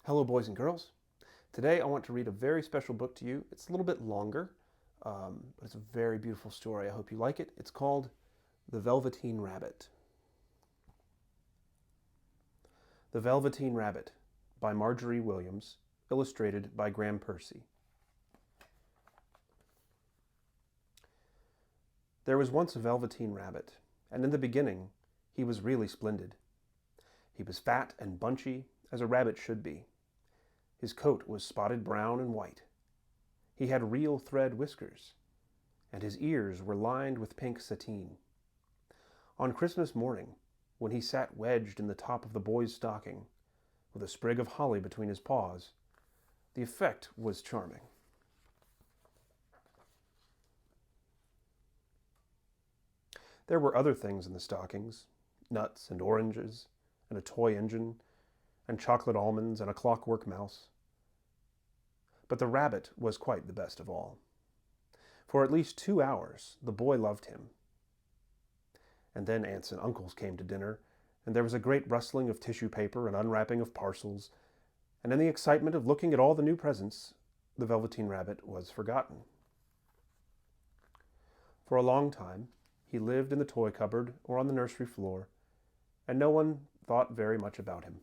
Hello, boys and girls. Today I want to read a very special book to you. It's a little bit longer, but it's a very beautiful story. I hope you like it. It's called The Velveteen Rabbit. The Velveteen Rabbit by Marjorie Williams, illustrated by Graham Percy. There was once a Velveteen Rabbit, and in the beginning he was really splendid. He was fat and bunchy, as a rabbit should be. His coat was spotted brown and white. He had real thread whiskers, and his ears were lined with pink sateen. On Christmas morning, when he sat wedged in the top of the boy's stocking, with a sprig of holly between his paws, the effect was charming. There were other things in the stockings, nuts and oranges, and a toy engine, and chocolate almonds, and a clockwork mouse. But the rabbit was quite the best of all. For at least 2 hours the boy loved him. And then aunts and uncles came to dinner, and there was a great rustling of tissue paper and unwrapping of parcels, and in the excitement of looking at all the new presents, the Velveteen Rabbit was forgotten. For a long time he lived in the toy cupboard or on the nursery floor, and no one thought very much about him.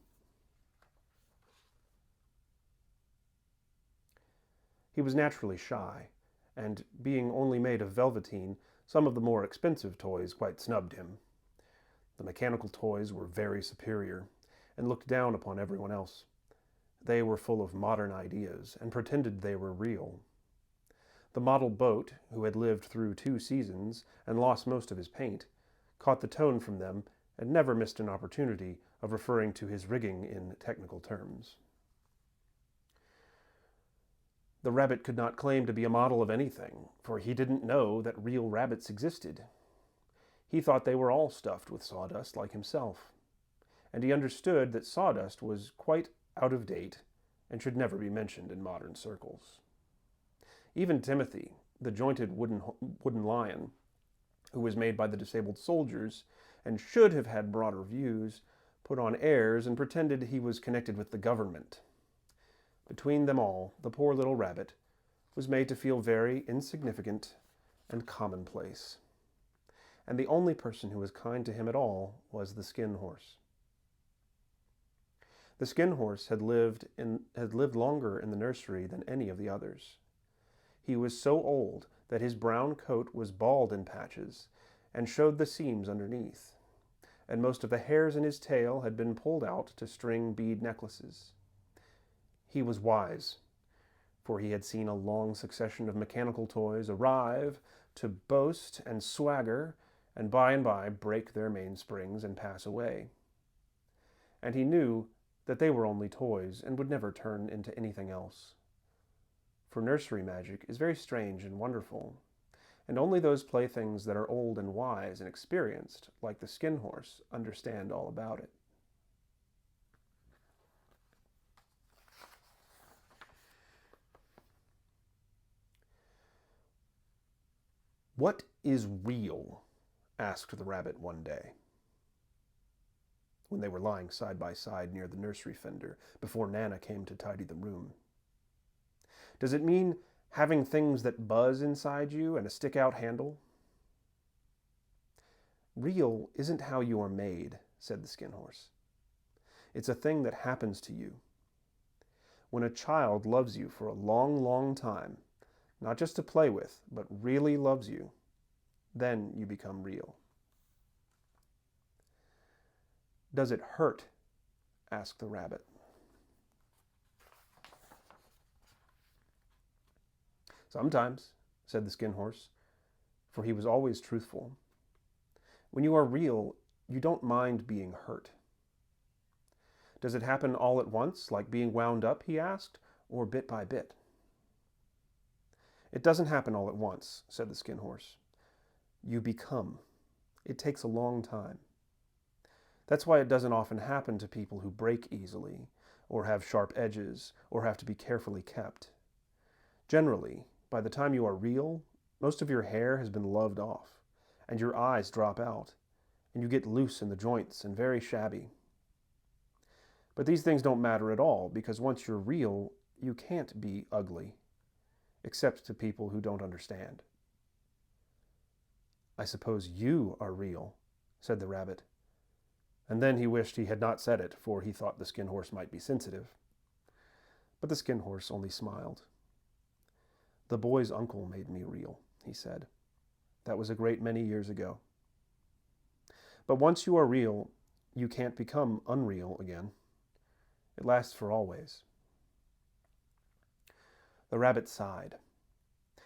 He was naturally shy, and being only made of velveteen, some of the more expensive toys quite snubbed him. The mechanical toys were very superior, and looked down upon everyone else. They were full of modern ideas, and pretended they were real. The model boat, who had lived through 2 seasons, and lost most of his paint, caught the tone from them, and never missed an opportunity of referring to his rigging in technical terms. The rabbit could not claim to be a model of anything, for he didn't know that real rabbits existed. He thought they were all stuffed with sawdust like himself, and he understood that sawdust was quite out of date and should never be mentioned in modern circles. Even Timothy, the jointed wooden lion, who was made by the disabled soldiers and should have had broader views, put on airs and pretended he was connected with the government. Between them all, the poor little rabbit was made to feel very insignificant and commonplace. And the only person who was kind to him at all was the Skin Horse. The Skin Horse had lived longer in the nursery than any of the others. He was so old that his brown coat was bald in patches and showed the seams underneath, and most of the hairs in his tail had been pulled out to string bead necklaces. He was wise, for he had seen a long succession of mechanical toys arrive to boast and swagger, and by break their mainsprings and pass away. And he knew that they were only toys and would never turn into anything else. For nursery magic is very strange and wonderful, and only those playthings that are old and wise and experienced, like the Skin Horse, understand all about it. "What is real?" asked the rabbit one day, when they were lying side by side near the nursery fender before Nana came to tidy the room. "Does it mean having things that buzz inside you and a stick-out handle?" "Real isn't how you are made," said the Skin Horse. "It's a thing that happens to you. When a child loves you for a long, long time, not just to play with, but really loves you, then you become real." "Does it hurt?" asked the rabbit. "Sometimes," said the Skin Horse, for he was always truthful. "When you are real, you don't mind being hurt." "Does it happen all at once, like being wound up?" he asked, "or bit by bit?" "It doesn't happen all at once," said the Skin Horse. "You become. It takes a long time. That's why it doesn't often happen to people who break easily, or have sharp edges, or have to be carefully kept. Generally, by the time you are real, most of your hair has been loved off, and your eyes drop out, and you get loose in the joints and very shabby. But these things don't matter at all, because once you're real, you can't be ugly, except to people who don't understand. I suppose you are real, said the rabbit. And then he wished he had not said it, for he thought the Skin Horse might be sensitive. But the Skin Horse only smiled. The boy's uncle made me real, he said. That was a great many years ago. But once you are real, you can't become unreal again. It lasts for always. The rabbit sighed.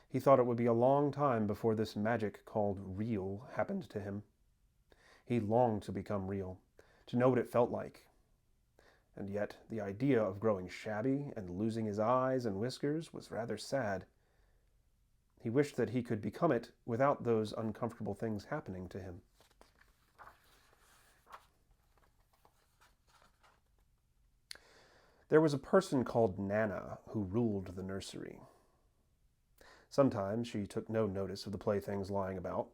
He thought it would be a long time before this magic called real happened to him. He longed to become real, to know what it felt like. And yet the idea of growing shabby and losing his eyes and whiskers was rather sad. He wished that he could become it without those uncomfortable things happening to him. There was a person called Nana who ruled the nursery. Sometimes she took no notice of the playthings lying about,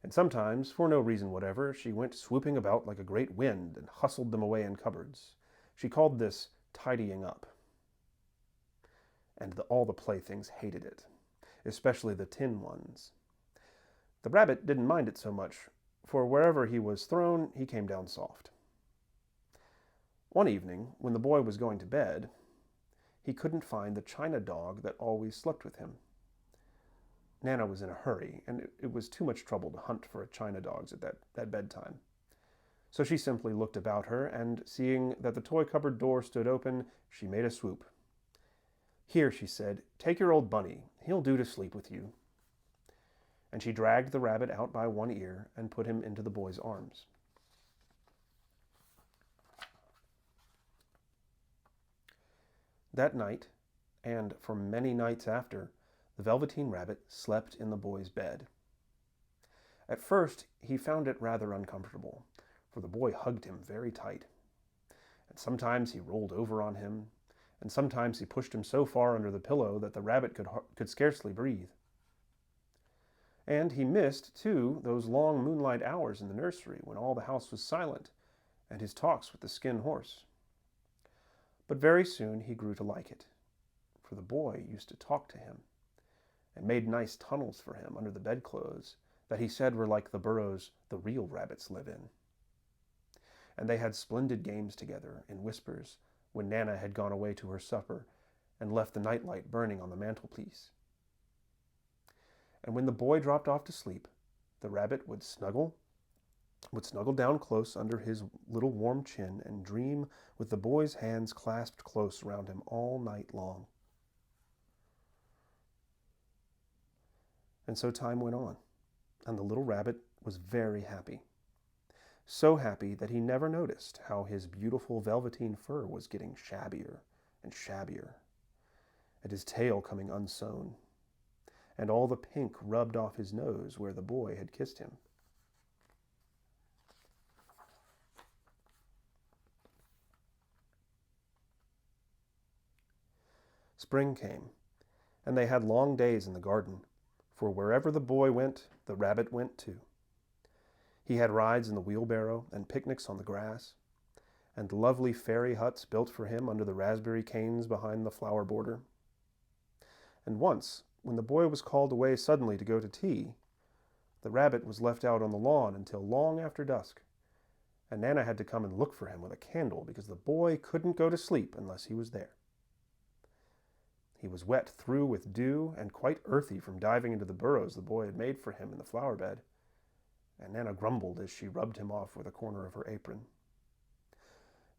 and sometimes, for no reason whatever, she went swooping about like a great wind and hustled them away in cupboards. She called this tidying up. And all the playthings hated it, especially the tin ones. The rabbit didn't mind it so much, for wherever he was thrown, he came down soft. One evening, when the boy was going to bed, he couldn't find the china dog that always slept with him. Nana was in a hurry, and it was too much trouble to hunt for a china dog at bedtime. So she simply looked about her, and seeing that the toy cupboard door stood open, she made a swoop. "Here," she said, "take your old bunny. He'll do to sleep with you." And she dragged the rabbit out by one ear and put him into the boy's arms. That night, and for many nights after, the Velveteen Rabbit slept in the boy's bed. At first, he found it rather uncomfortable, for the boy hugged him very tight. And sometimes he rolled over on him, and sometimes he pushed him so far under the pillow that the rabbit could scarcely breathe. And he missed, too, those long moonlight hours in the nursery when all the house was silent, and his talks with the Skin Horse. But very soon he grew to like it, for the boy used to talk to him, and made nice tunnels for him under the bedclothes that he said were like the burrows the real rabbits live in. And they had splendid games together in whispers when Nana had gone away to her supper and left the nightlight burning on the mantelpiece. And when the boy dropped off to sleep, the rabbit would snuggle down close under his little warm chin and dream with the boy's hands clasped close around him all night long. And so time went on, and the little rabbit was very happy. So happy that he never noticed how his beautiful velveteen fur was getting shabbier and shabbier, and his tail coming unsewn, and all the pink rubbed off his nose where the boy had kissed him. Spring came, and they had long days in the garden, for wherever the boy went, the rabbit went too. He had rides in the wheelbarrow and picnics on the grass, and lovely fairy huts built for him under the raspberry canes behind the flower border. And once, when the boy was called away suddenly to go to tea, the rabbit was left out on the lawn until long after dusk, and Nana had to come and look for him with a candle because the boy couldn't go to sleep unless he was there. He was wet through with dew and quite earthy from diving into the burrows the boy had made for him in the flower bed, and Nana grumbled as she rubbed him off with a corner of her apron.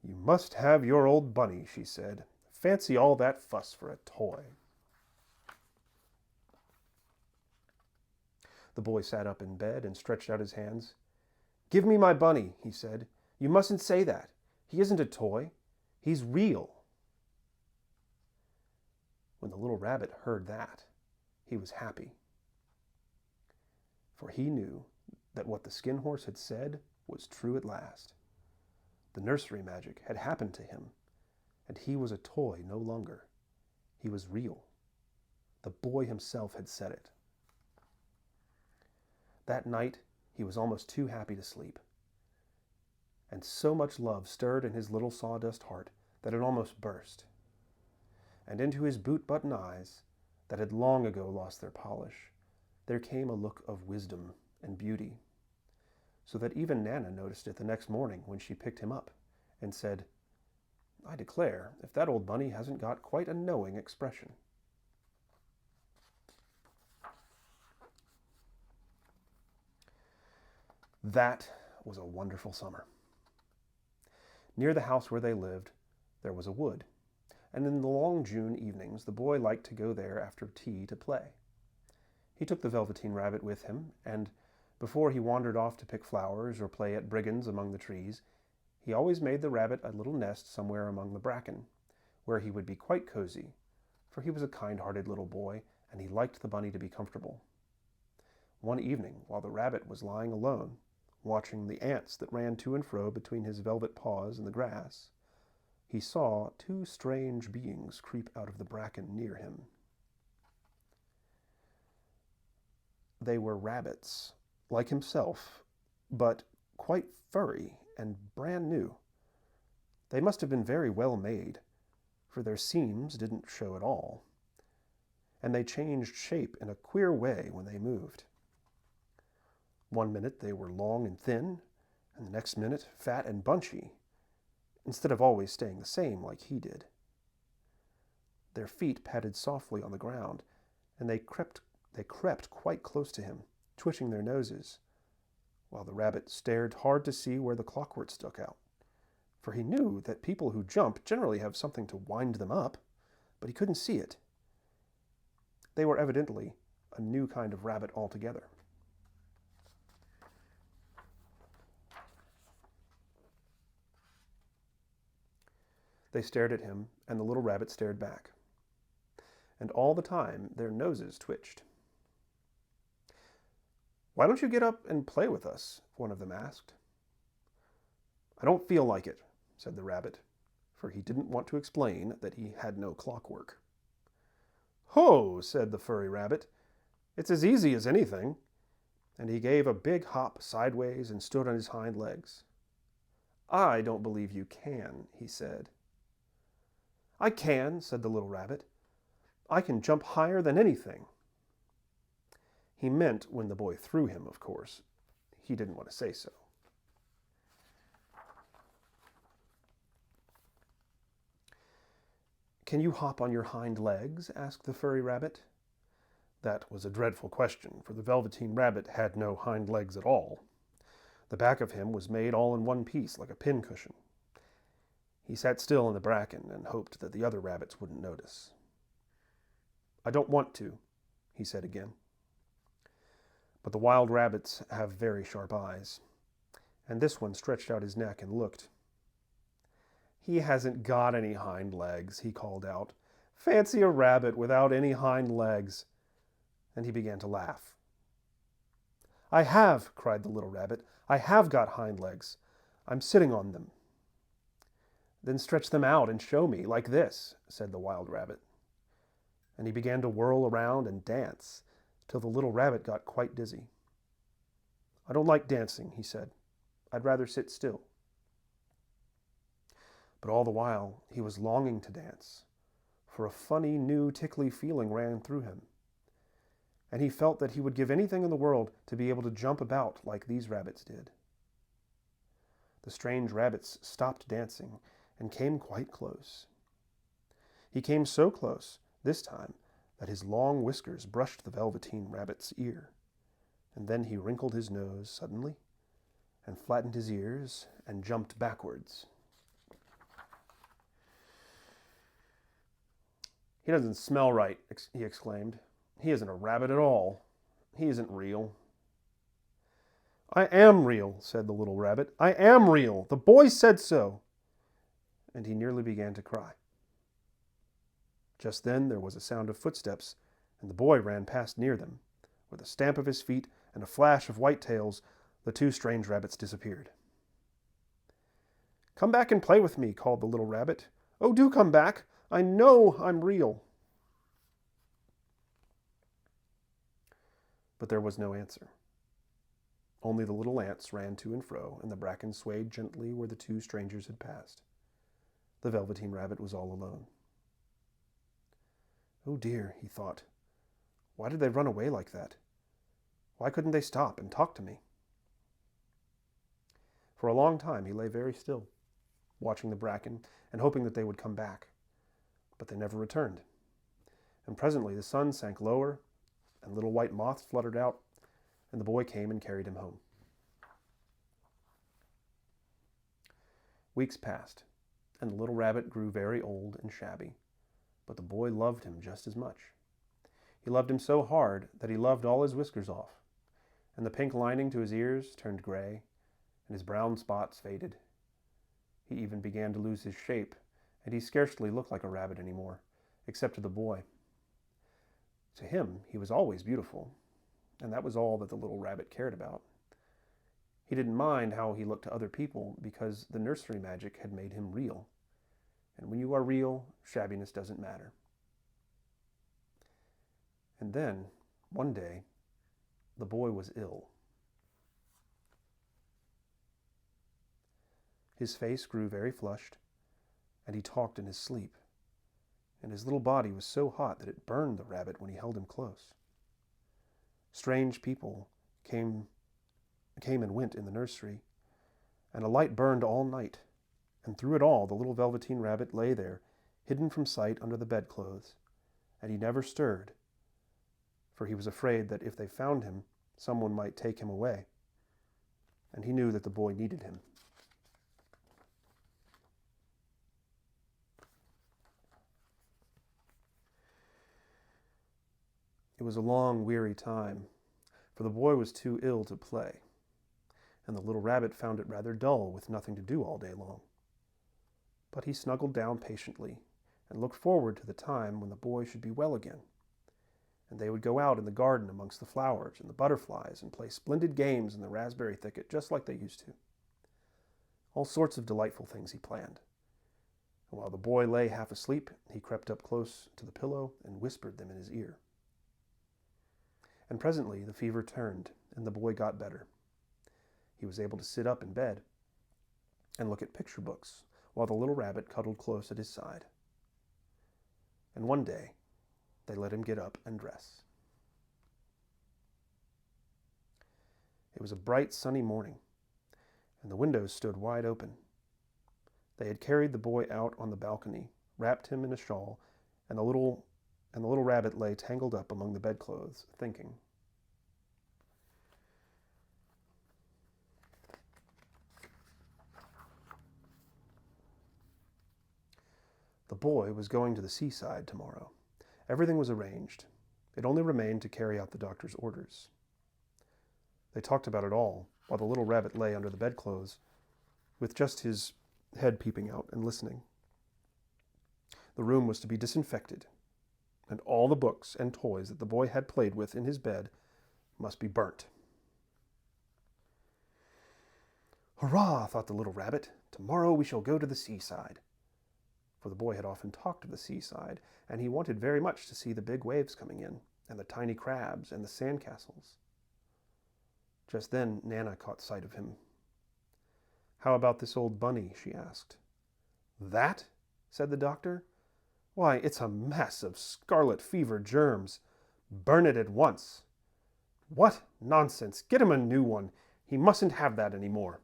"You must have your old bunny," she said. "Fancy all that fuss for a toy." The boy sat up in bed and stretched out his hands. "Give me my bunny," he said. "You mustn't say that. He isn't a toy. He's real." When the little rabbit heard that, he was happy, for he knew that what the Skin Horse had said was true at last. The nursery magic had happened to him, and he was a toy no longer. He was real. The boy himself had said it. That night, he was almost too happy to sleep, and so much love stirred in his little sawdust heart that it almost burst, and into his boot-button eyes, that had long ago lost their polish, there came a look of wisdom and beauty, so that even Nana noticed it the next morning when she picked him up and said, "I declare, if that old bunny hasn't got quite a knowing expression." That was a wonderful summer. Near the house where they lived, there was a wood, and in the long June evenings the boy liked to go there after tea to play. He took the Velveteen Rabbit with him, and before he wandered off to pick flowers or play at brigands among the trees, he always made the rabbit a little nest somewhere among the bracken, where he would be quite cozy, for he was a kind-hearted little boy, and he liked the bunny to be comfortable. One evening, while the rabbit was lying alone, watching the ants that ran to and fro between his velvet paws in the grass, he saw two strange beings creep out of the bracken near him. They were rabbits, like himself, but quite furry and brand new. They must have been very well made, for their seams didn't show at all, and they changed shape in a queer way when they moved. One minute they were long and thin, and the next minute fat and bunchy, instead of always staying the same like he did. Their feet padded softly on the ground, and they crept quite close to him, twitching their noses, while the rabbit stared hard to see where the clockwork stuck out, for he knew that people who jump generally have something to wind them up, but he couldn't see it. They were evidently a new kind of rabbit altogether. They stared at him, and the little rabbit stared back. And all the time their noses twitched. "Why don't you get up and play with us?" one of them asked. "I don't feel like it," said the rabbit, for he didn't want to explain that he had no clockwork. "Ho!" said the furry rabbit. "It's as easy as anything." And he gave a big hop sideways and stood on his hind legs. "I don't believe you can," he said. "I can," said the little rabbit. "I can jump higher than anything." He meant when the boy threw him, of course. He didn't want to say so. "Can you hop on your hind legs?" asked the furry rabbit. That was a dreadful question, for the Velveteen Rabbit had no hind legs at all. The back of him was made all in one piece, like a pincushion. He sat still in the bracken and hoped that the other rabbits wouldn't notice. "I don't want to," he said again. But the wild rabbits have very sharp eyes, and this one stretched out his neck and looked. "He hasn't got any hind legs," he called out. "Fancy a rabbit without any hind legs!" And he began to laugh. "I have!" cried the little rabbit. "I have got hind legs. I'm sitting on them." "Then stretch them out and show me, like this," said the wild rabbit. And he began to whirl around and dance, till the little rabbit got quite dizzy. "I don't like dancing," he said. "I'd rather sit still." But all the while he was longing to dance, for a funny, new, tickly feeling ran through him, and he felt that he would give anything in the world to be able to jump about like these rabbits did. The strange rabbits stopped dancing and came quite close. He came so close this time that his long whiskers brushed the Velveteen Rabbit's ear, and then he wrinkled his nose suddenly and flattened his ears and jumped backwards. "He doesn't smell right," he exclaimed. "He isn't a rabbit at all. He isn't real." "I am real," said the little rabbit. "I am real. The boy said so." And he nearly began to cry. Just then there was a sound of footsteps, and the boy ran past near them. With a stamp of his feet and a flash of white tails, the two strange rabbits disappeared. "Come back and play with me," called the little rabbit. "Oh, do come back. I know I'm real." But there was no answer. Only the little ants ran to and fro, and the bracken swayed gently where the two strangers had passed. The Velveteen Rabbit was all alone. "Oh dear," he thought. "Why did they run away like that? Why couldn't they stop and talk to me?" For a long time he lay very still, watching the bracken and hoping that they would come back. But they never returned. And presently the sun sank lower, and little white moths fluttered out, and the boy came and carried him home. Weeks passed, and the little rabbit grew very old and shabby, but the boy loved him just as much. He loved him so hard that he loved all his whiskers off, and the pink lining to his ears turned gray, and his brown spots faded. He even began to lose his shape, and he scarcely looked like a rabbit anymore, except to the boy. To him, he was always beautiful, and that was all that the little rabbit cared about. He didn't mind how he looked to other people because the nursery magic had made him real. And when you are real, shabbiness doesn't matter. And then, one day, the boy was ill. His face grew very flushed, and he talked in his sleep, and his little body was so hot that it burned the rabbit when he held him close. Strange people came and went in the nursery, and a light burned all night, and through it all the little Velveteen Rabbit lay there, hidden from sight under the bedclothes, and he never stirred, for he was afraid that if they found him, someone might take him away, and he knew that the boy needed him. It was a long, weary time, for the boy was too ill to play, and the little rabbit found it rather dull with nothing to do all day long. But he snuggled down patiently and looked forward to the time when the boy should be well again, and they would go out in the garden amongst the flowers and the butterflies and play splendid games in the raspberry thicket just like they used to. All sorts of delightful things he planned. And while the boy lay half asleep, he crept up close to the pillow and whispered them in his ear. And presently the fever turned, and the boy got better. He was able to sit up in bed and look at picture books, while the little rabbit cuddled close at his side. And one day, they let him get up and dress. It was a bright, sunny morning, and the windows stood wide open. They had carried the boy out on the balcony, wrapped him in a shawl, and the little rabbit lay tangled up among the bedclothes, thinking. The boy was going to the seaside tomorrow. Everything was arranged. It only remained to carry out the doctor's orders. They talked about it all, while the little rabbit lay under the bedclothes, with just his head peeping out and listening. The room was to be disinfected, and all the books and toys that the boy had played with in his bed must be burnt. "Hurrah!" thought the little rabbit. "Tomorrow we shall go to the seaside." For the boy had often talked of the seaside, and he wanted very much to see the big waves coming in, and the tiny crabs, and the sandcastles. Just then Nana caught sight of him. "How about this old bunny?" she asked. "That?" said the doctor. "Why, it's a mess of scarlet fever germs. Burn it at once." "What nonsense! Get him a new one. He mustn't have that any more."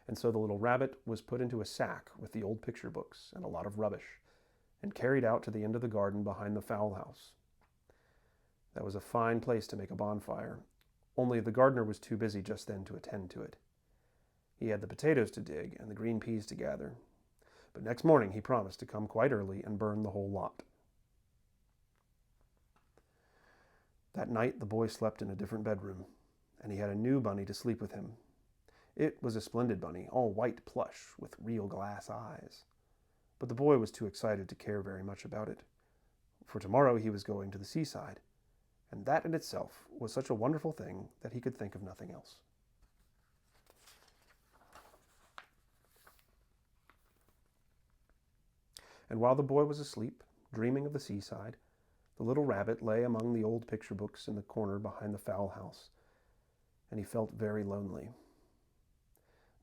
And so the little rabbit was put into a sack with the old picture books and a lot of rubbish, and carried out to the end of the garden behind the fowl house. That was a fine place to make a bonfire, only the gardener was too busy just then to attend to it. He had the potatoes to dig and the green peas to gather, but next morning he promised to come quite early and burn the whole lot. That night the boy slept in a different bedroom, and he had a new bunny to sleep with him. It was a splendid bunny, all white plush, with real glass eyes. But the boy was too excited to care very much about it, for tomorrow he was going to the seaside, and that in itself was such a wonderful thing that he could think of nothing else. And while the boy was asleep, dreaming of the seaside, the little rabbit lay among the old picture books in the corner behind the fowl house, and he felt very lonely.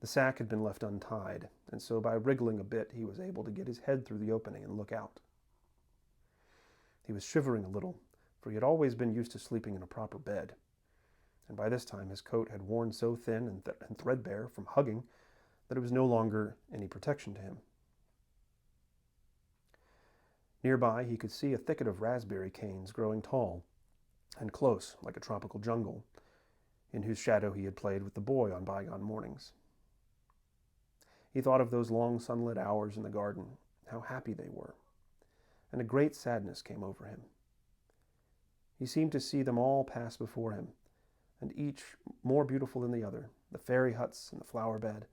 The sack had been left untied, and so by wriggling a bit he was able to get his head through the opening and look out. He was shivering a little, for he had always been used to sleeping in a proper bed, and by this time his coat had worn so thin and threadbare from hugging that it was no longer any protection to him. Nearby he could see a thicket of raspberry canes growing tall and close like a tropical jungle, in whose shadow he had played with the boy on bygone mornings. He thought of those long sunlit hours in the garden, how happy they were, and a great sadness came over him. He seemed to see them all pass before him, and each more beautiful than the other, the fairy huts and the flower bed,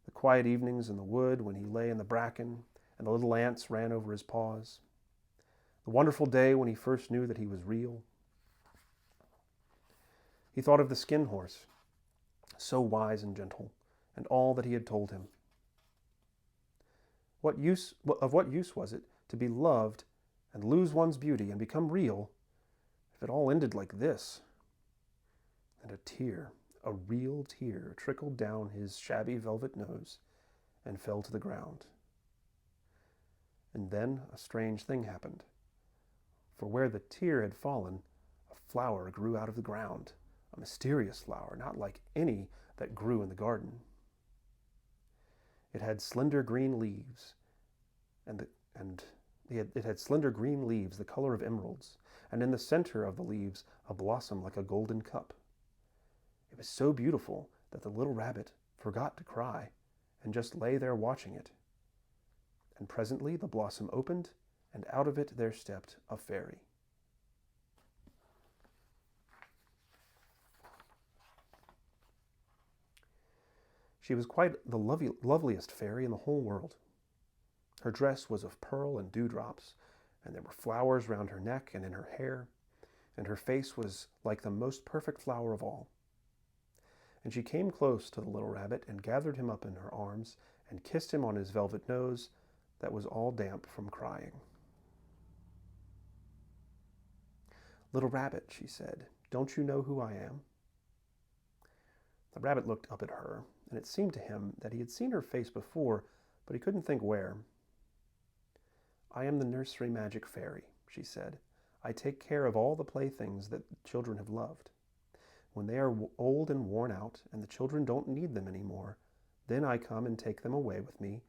the quiet evenings in the wood when he lay in the bracken and the little ants ran over his paws, the wonderful day when he first knew that he was real. He thought of the skin horse, so wise and gentle, and all that he had told him. Of what use was it to be loved and lose one's beauty and become real if it all ended like this? And a tear, a real tear, trickled down his shabby velvet nose and fell to the ground. And then a strange thing happened. For where the tear had fallen, a flower grew out of the ground, a mysterious flower, not like any that grew in the garden. It had slender green leaves, it had slender green leaves the color of emeralds, and in the center of the leaves a blossom like a golden cup. It was so beautiful that the little rabbit forgot to cry and just lay there watching it. And presently the blossom opened, and out of it there stepped a fairy. She was quite the loveliest fairy in the whole world. Her dress was of pearl and dewdrops, and there were flowers round her neck and in her hair, and her face was like the most perfect flower of all. And she came close to the little rabbit and gathered him up in her arms and kissed him on his velvet nose that was all damp from crying. "Little rabbit," she said, "don't you know who I am?" The rabbit looked up at her, and it seemed to him that he had seen her face before, but he couldn't think where. "I am the nursery magic fairy," she said. "I take care of all the playthings that children have loved. When they are old and worn out, and the children don't need them any more, then I come and take them away with me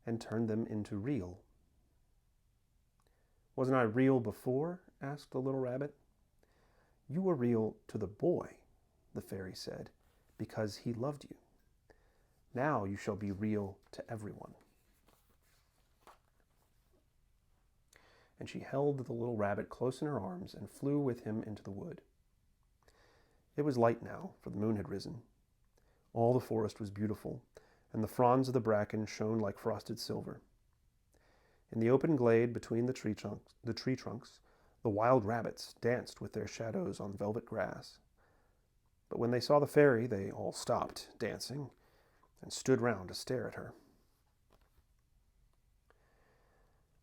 and turn them into real." "Wasn't I real before?" asked the little rabbit. "You were real to the boy," the fairy said, "because he loved you. Now you shall be real to everyone." And she held the little rabbit close in her arms and flew with him into the wood. It was light now, for the moon had risen. All the forest was beautiful, and the fronds of the bracken shone like frosted silver. In the open glade between the tree trunks, the wild rabbits danced with their shadows on velvet grass. But when they saw the fairy, they all stopped dancing and stood round to stare at her.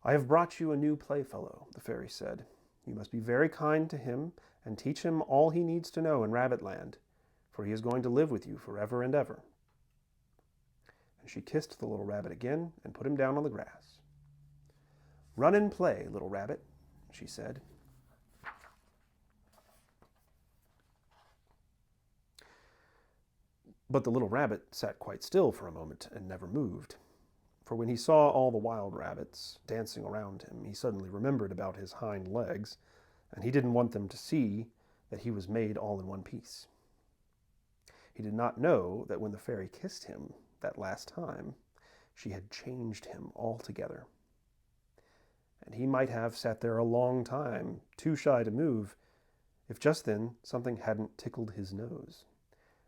"I have brought you a new playfellow," the fairy said. "You must be very kind to him and teach him all he needs to know in Rabbitland, for he is going to live with you forever and ever." And she kissed the little rabbit again and put him down on the grass. "Run and play, little rabbit," she said. But the little rabbit sat quite still for a moment and never moved. For when he saw all the wild rabbits dancing around him, he suddenly remembered about his hind legs, and he didn't want them to see that he was made all in one piece. He did not know that when the fairy kissed him that last time, she had changed him altogether. And he might have sat there a long time, too shy to move, if just then something hadn't tickled his nose.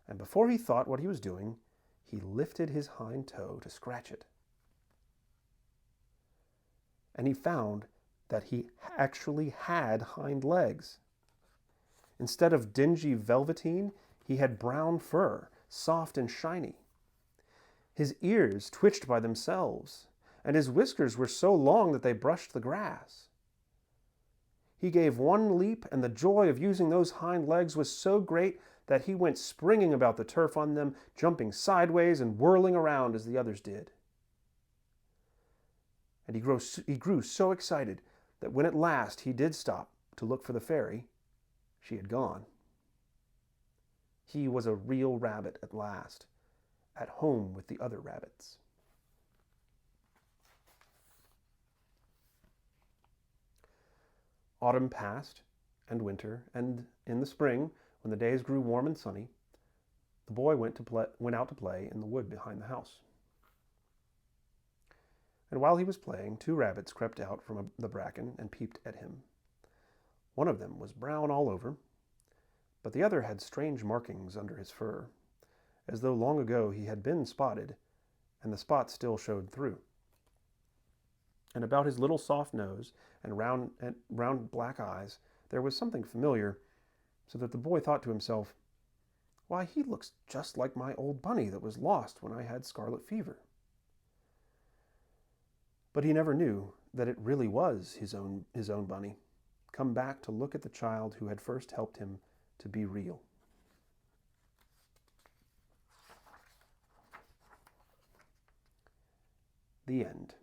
And before he thought what he was doing, he lifted his hind toe to scratch it. And he found that he actually had hind legs. Instead of dingy velveteen, he had brown fur, soft and shiny. His ears twitched by themselves, and his whiskers were so long that they brushed the grass. He gave one leap, and the joy of using those hind legs was so great that he went springing about the turf on them, jumping sideways and whirling around as the others did. And he grew so excited that when at last he did stop to look for the fairy, she had gone. He was a real rabbit at last, at home with the other rabbits. Autumn passed, and winter, and in the spring, when the days grew warm and sunny, the boy went out to play in the wood behind the house. And while he was playing, 2 rabbits crept out from the bracken and peeped at him. One of them was brown all over, but the other had strange markings under his fur, as though long ago he had been spotted, and the spots still showed through. And about his little soft nose and round black eyes there was something familiar, so that the boy thought to himself, "Why, he looks just like my old bunny that was lost when I had scarlet fever." But he never knew that it really was his own bunny, come back to look at the child who had first helped him to be real. The end.